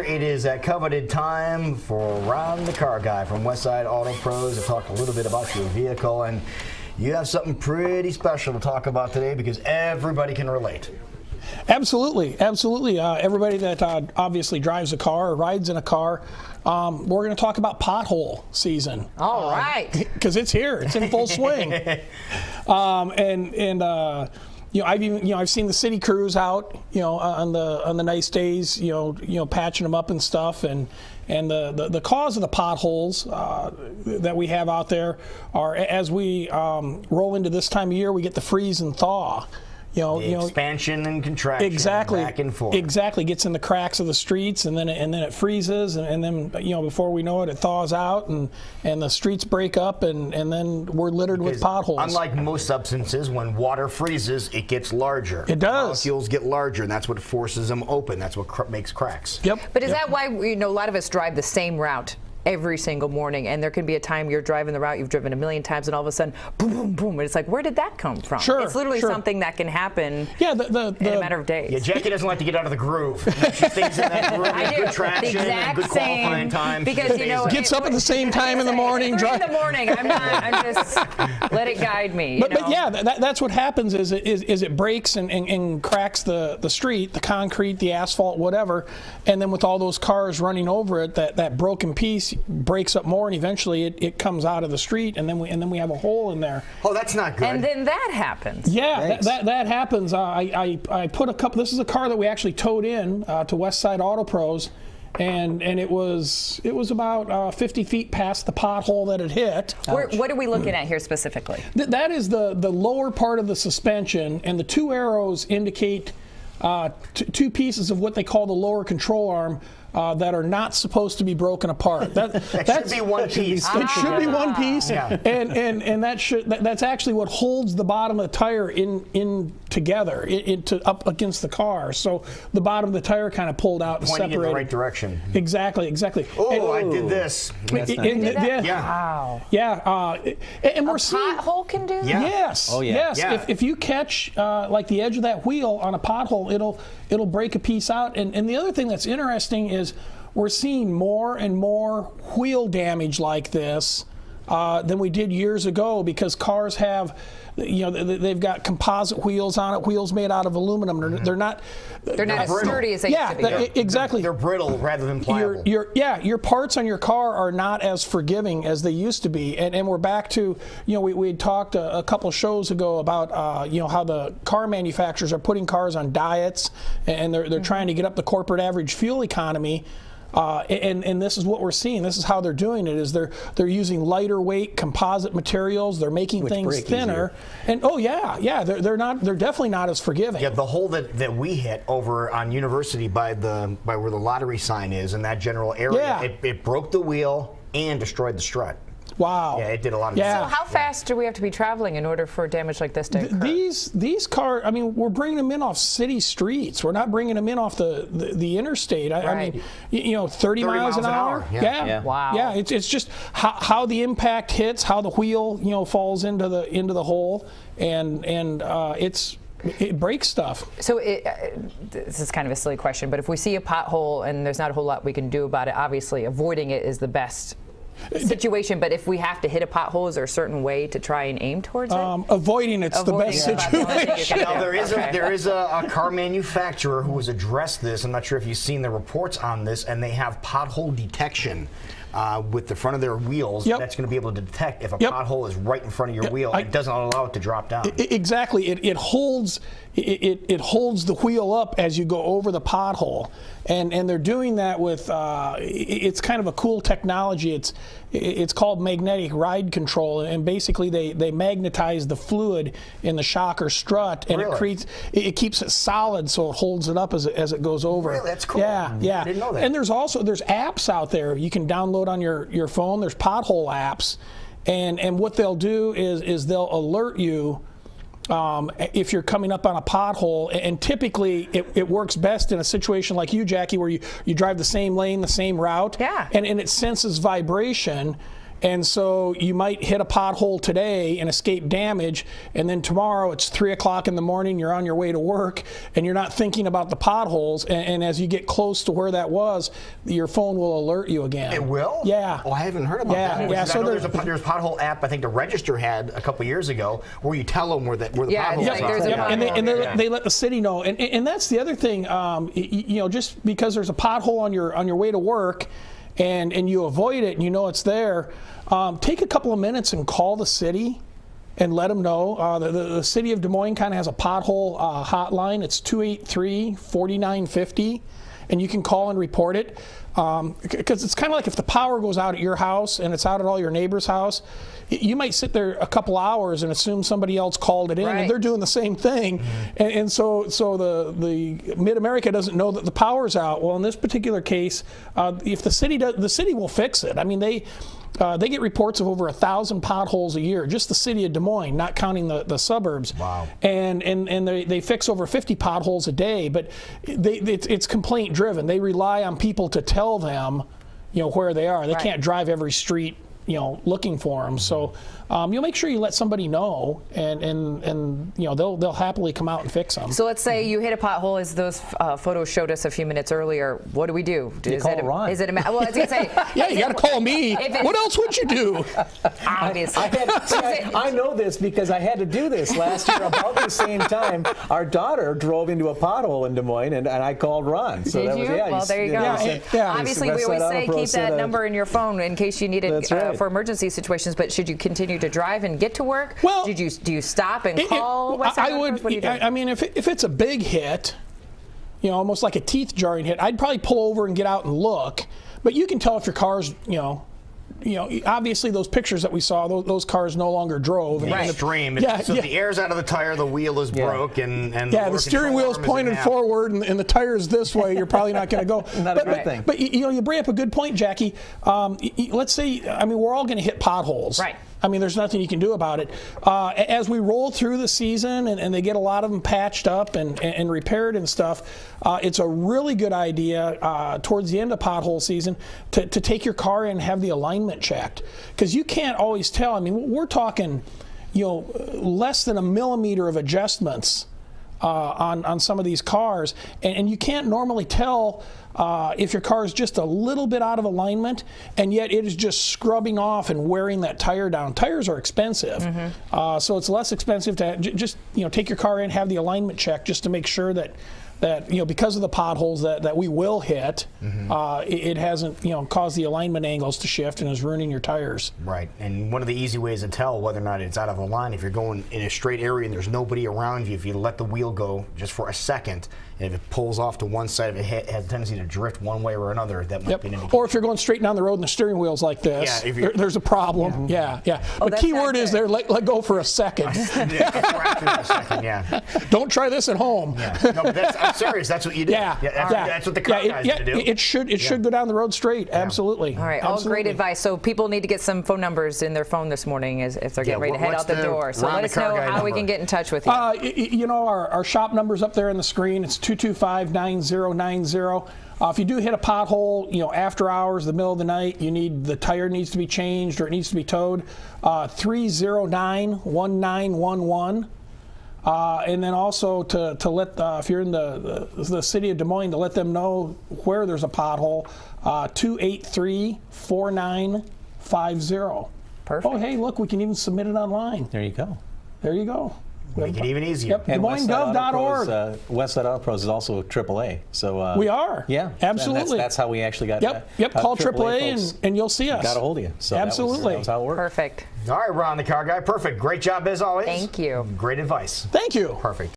It is that coveted time for Ron the Car Guy from Westside Auto Pros to talk a little bit about your vehicle. And you have something pretty special to talk about today because everybody can relate. Absolutely, absolutely. Everybody that obviously drives a car or rides in a car, we're going to talk about pothole season. All right. Because it's here. It's in full swing. I've seen the city crews out, on the nice days, patching them up and stuff, and the cause of the potholes that we have out there are, as we roll into this time of year, we get the freeze and thaw. Expansion and contraction, exactly, back and forth. Exactly, gets in the cracks of the streets, and then it freezes, and then before we know it, it thaws out, and the streets break up, and then we're littered with potholes. Unlike most substances, when water freezes, it gets larger. It does. Molecules get larger, and that's what forces them open. That's what makes cracks. Yep. But is that why a lot of us drive the same route every single morning, and there can be a time you're driving the route you've driven a million times, and all of a sudden, boom, boom, boom, and it's like, where did that come from? Sure, it's literally something that can happen in a matter of days. Yeah, Jackie doesn't like to get out of the groove. She stays in that groove. I do. Good traction, good qualifying time. Because gets up at the same time in the morning. 3 in the morning. I'm just let it guide me. But yeah, that's what happens is it breaks and cracks the street, the concrete, the asphalt, whatever, and then with all those cars running over it, that broken piece breaks up more, and eventually it comes out of the street, and then we have a hole in there. Oh, that's not good. And then that happens. Yeah, that happens. I put a couple. This is a car that we actually towed in to Westside Auto Pros, and it was about 50 feet past the pothole that it hit. What are we looking at here specifically? That is the lower part of the suspension, and the two arrows indicate two pieces of what they call the lower control arm that are not supposed to be broken apart. That should be one piece. It should be one piece, yeah. and that's actually what holds the bottom of the tire in together, up against the car. So the bottom of the tire kind of pulled out and Pointing separated. in the right direction. Exactly. Oh, I did this. Yeah. Wow. Yeah. And we're seeing pothole can do that? Yeah. Yes. Oh, yeah. Yes. Yeah. If you catch like the edge of that wheel on a pothole, it'll break a piece out. And the other thing that's interesting is we're seeing more and more wheel damage like this than we did years ago, because cars have, they've got composite wheels on it, wheels made out of aluminum. They're not as sturdy as they used to be. Exactly. They're brittle rather than pliable. Your parts on your car are not as forgiving as they used to be, and we're back to, we had talked a couple shows ago about how the car manufacturers are putting cars on diets, and they're trying to get up the corporate average fuel economy. And this is what we're seeing. This is how they're doing it. Is they're using lighter weight composite materials. They're making things thinner. Easier. And they're definitely not as forgiving. Yeah, the hole that we hit over on University by where the lottery sign is in that general area, it broke the wheel and destroyed the strut. Wow. Yeah, it did a lot of damage. So how fast do we have to be traveling in order for damage like this to occur? These cars, we're bringing them in off city streets. We're not bringing them in off the interstate. Right. 30 miles an hour. Yeah. Wow. Yeah, it's just how the impact hits, how the wheel falls into the hole, and it breaks stuff. So this is kind of a silly question, but if we see a pothole and there's not a whole lot we can do about it, obviously avoiding it is the best situation. But if we have to hit a pothole, is there a certain way to try and aim towards it? Avoiding it's the best situation. Now, there is a car manufacturer who has addressed this. I'm not sure if you've seen the reports on this, and they have pothole detection. With the front of their wheels, that's going to be able to detect if a pothole is right in front of your wheel. It doesn't allow it to drop down. Exactly. It holds the wheel up as you go over the pothole, and they're doing that with it's kind of a cool technology. It's called magnetic ride control, and basically they magnetize the fluid in the shock or strut, and it keeps it solid, so it holds it up as it goes over. Really? That's cool. Yeah. I didn't know that. And there's apps out there you can download on your phone. There's pothole apps, and what they'll do is they'll alert you if you're coming up on a pothole, and typically it works best in a situation like you, Jackie, where you drive the same lane, the same route, and it senses vibration, And so you might hit a pothole today and escape damage, and then tomorrow it's 3 o'clock in the morning, you're on your way to work, and you're not thinking about the potholes, and as you get close to where that was, your phone will alert you again. It will? Yeah. Oh, I haven't heard about that. Yeah. So there's a pothole app I think the Register had a couple years ago where you tell them where the potholes like are. there's a And they let the city know. And that's the other thing, just because there's a pothole on your way to work, and you avoid it and you know it's there, take a couple of minutes and call the city and let them know. The city of Des Moines kind of has a pothole hotline. It's 283-4950, and you can call and report it. Because it's kind of like if the power goes out at your house and it's out at all your neighbor's house, you might sit there a couple hours and assume somebody else called it in, and they're doing the same thing. And so the Mid-America doesn't know that the power's out. Well, in this particular case, if the city will fix it. I mean, they get reports of over 1,000 potholes a year, just the city of Des Moines, not counting the suburbs. Wow. And they fix over 50 potholes a day, but it's complaint driven. They rely on people to tell them, where they are. They can't drive every street, looking for them. So you'll make sure you let somebody know, and they'll happily come out and fix them. So let's say you hit a pothole, as those photos showed us a few minutes earlier. What do we do? You call Ron. Is it well, I was going to say. Yeah, you got to call me. What else would you do? Obviously. I know this because I had to do this last year about the same time. Our daughter drove into a pothole in Des Moines, and I called Ron. So Did that was, you? yeah, Well, there you go. Obviously, we always say keep that number in your phone in case you need it for emergency situations. But should you continue to drive and get to work? Well, do you stop and call West Side Motors? What do you do? I mean, if it's a big hit, almost like a teeth jarring hit, I'd probably pull over and get out and look. But you can tell if your car's, obviously those pictures that we saw, those cars no longer drove. Right. Extreme. So the air's out of the tire, the wheel is broke, and the steering wheel's pointed forward, and the tire's this way. You're probably not going to go. Not a good thing. But you bring up a good point, Jackie. Let's say, we're all going to hit potholes. Right. I mean, there's nothing you can do about it. As we roll through the season and they get a lot of them patched up and repaired and stuff, it's a really good idea towards the end of pothole season to take your car in and have the alignment checked. Because you can't always tell. I mean, we're talking, less than a millimeter of adjustments on some of these cars, and you can't normally tell if your car is just a little bit out of alignment, and yet it is just scrubbing off and wearing that tire down. Tires are expensive, so it's less expensive to just take your car in, have the alignment check, just to make sure that because of the potholes that we will hit, it hasn't caused the alignment angles to shift and is ruining your tires. Right, and one of the easy ways to tell whether or not it's out of the line, if you're going in a straight area and there's nobody around you, if you let the wheel go just for a second, and if it pulls off to one side, if it has a tendency to drift one way or another, that might be an indication. Or if you're going straight down the road and the steering wheel's like this, there's a problem. Yeah. But key word is there, let go for a second. Don't try this at home. No, but I'm serious. That's what you do. That's what the car guys do. It should go down the road straight. Absolutely. All right. Absolutely. All great advice. So people need to get some phone numbers in their phone this morning if they're getting ready to head out the door. So let us know how we can get in touch with you. Our shop number's up there on the screen. It's 225-9090. If you do hit a pothole, after hours, the middle of the night, the tire needs to be changed or it needs to be towed. 309-1911. And then also to let if you're in the city of Des Moines, to let them know where there's a pothole. 283-4950. Perfect. Oh, hey, look, we can even submit it online. There you go. There you go. Make it even easier. Yep, DesMoinesGov.org. Westside Auto Pros is also AAA. So we are. Yeah, absolutely. That's how we actually got. Yep. Call AAA and you'll see us. Got a hold of you. So absolutely. That was how it worked. Perfect. All right, Ron, the car guy. Perfect. Great job as always. Thank you. Great advice. Thank you. Perfect.